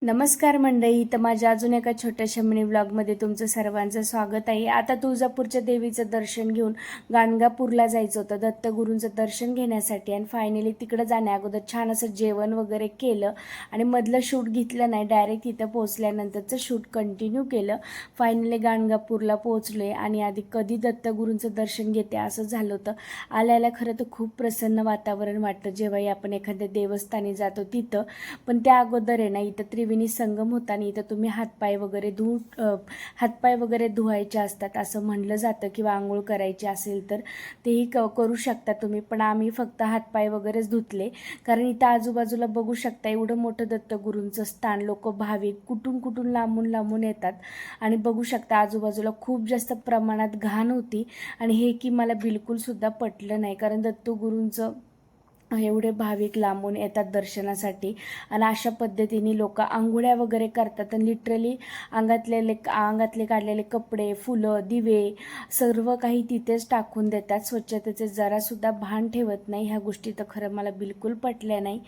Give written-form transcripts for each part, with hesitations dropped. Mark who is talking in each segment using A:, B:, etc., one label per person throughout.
A: नमस्कार मंडळी. तर माझ्या अजून एका छोट्याशा मिनी व्लॉगमध्ये तुमचं सर्वांचं स्वागत आहे. आता तुळजापूरच्या देवीचं दर्शन घेऊन गाणगापूरला जायचं होतं दत्तगुरूंचं दर्शन घेण्यासाठी आणि फायनली तिकडं जाण्या अगोदर छान असं जेवण वगैरे केलं आणि मधलं शूट घेतलं नाही, डायरेक्ट तिथं पोहोचल्यानंतरचं शूट कंटिन्यू केलं. फायनली गाणगापूरला पोहोचले आणि आधी कधी दत्तगुरूंचं दर्शन घेते असं झालं होतं. आल्याला खरं तर खूप प्रसन्न वातावरण वाटतं जेव्हाही आपण एखाद्या देवस्थानी जातो तिथं. पण त्या अगोदर आहे ना, इथं त्रिवेणी संगम होता आणि इथं तुम्ही हातपाय वगैरे धुवायचे असतात असं म्हणलं जातं, किंवा आंघोळ करायची असेल तर तेही करू शकता तुम्ही. पण आम्ही फक्त हातपाय वगैरेच धुतले, कारण इथं आजूबाजूला बघू शकता एवढं मोठं दत्तगुरूंचं स्थान. लोक भाविक कुठून कुठून लांबून लांबून येतात आणि बघू शकता आजूबाजूला खूप जास्त प्रमाणात घाण होती. आणि हे की मला बिलकुलसुद्धा पटलं नाही, कारण दत्तगुरूंचं एवढे भाविक लांबून येतात दर्शनासाठी आणि अशा पद्धतीने लोक आंघोळ्या वगैरे करतात आणि लिटरली अंगातले काढलेले कपडे, फुलं, दिवे सर्व काही तिथेच टाकून देतात. स्वच्छतेचे जरासुद्धा भान ठेवत नाही. ह्या गोष्टी तर खरं मला बिलकुल पटल्या नाही,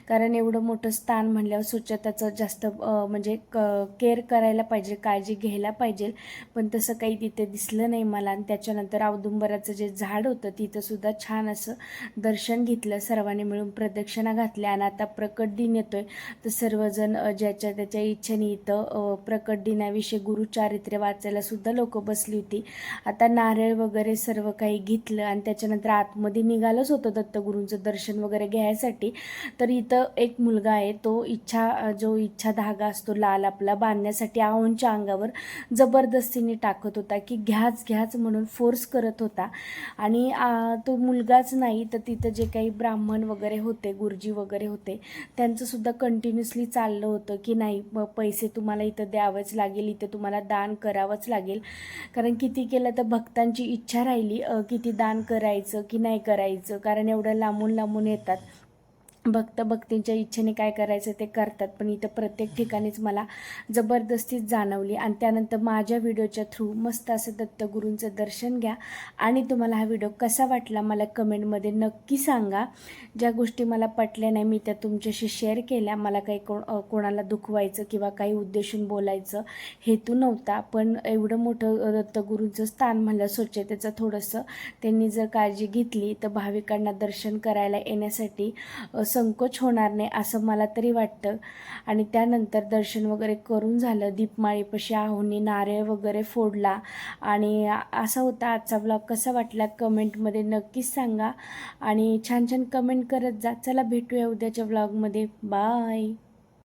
A: कारण एवढं मोठं स्थान म्हणल्यावर स्वच्छताचं जास्त म्हणजे केअर करायला पाहिजे, काळजी घ्यायला पाहिजे. पण तसं काही तिथे दिसलं नाही मला. आणि त्याच्यानंतर औदुंबराचं जे झाड होतं तिथंसुद्धा छान असं दर्शन घेतलं. सर्वांनी मिळून प्रदक्षिणा घातल्या आणि आता प्रकट दिन येतोय तर सर्वजण ज्याच्या त्याच्या इच्छेने इथं प्रकट दिनाविषयी गुरुचारित्र्य वाचायला सुद्धा लोक बसली होती. आता नारळ वगैरे सर्व काही घेतलं आणि त्याच्यानंतर आतमध्ये निघालंच होतं दत्तगुरूंचं दर्शन वगैरे घ्यायसाठी. तर इथं एक मुलगा आहे, तो जो इच्छा धागा असतो लाल आपला बांधण्यासाठी आहोंच्या अंगावर जबरदस्तीने टाकत होता, की घ्याच म्हणून फोर्स करत होता. आणि तो मुलगाच नाही तर तिथं जे काही ब्राह्मण वगैरे होते, गुरुजी वगैरे होते, त्यांचंसुद्धा कंटिन्युअसली चाललं होतं की नाही पैसे तुम्हाला इथं द्यावंच लागेल, इथं तुम्हाला दान करावंच लागेल. कारण किती केलं तर भक्तांची इच्छा राहिली किती दान करायचं की नाही करायचं, कारण एवढं लांबून लांबून येतात भक्तींच्या इच्छेने काय करायचं ते करतात. पण इथं प्रत्येक ठिकाणीच मला जबरदस्तीच जाणवली. आणि त्यानंतर माझ्या व्हिडिओच्या थ्रू मस्त असं दत्तगुरूंचं दर्शन घ्या. आणि तुम्हाला हा व्हिडिओ कसा वाटला मला कमेंटमध्ये नक्की सांगा. ज्या गोष्टी मला पटल्या नाही मी त्या तुमच्याशी शेअर केल्या. मला काही कोणाला दुखवायचं किंवा काही उद्देशून बोलायचं हेतू नव्हता. पण एवढं मोठं दत्तगुरूंचं स्थान म्हणलं, स्वच्छतेचं थोडंसं त्यांनी जर काळजी घेतली तर भाविकांना दर्शन करायला येण्यासाठी संकोच होणार नाही असं मला तरी वाटतं. आणि त्यानंतर दर्शन वगैरे करून झालं. दीपमाळीपाशी आहोंनी नारळ वगैरे फोडला. आणि असा होता आजचा ब्लॉग. कसा वाटला कमेंटमध्ये नक्कीच सांगा आणि छान छान कमेंट करत जा. चला भेटूया उद्याच्या ब्लॉगमध्ये. बाय.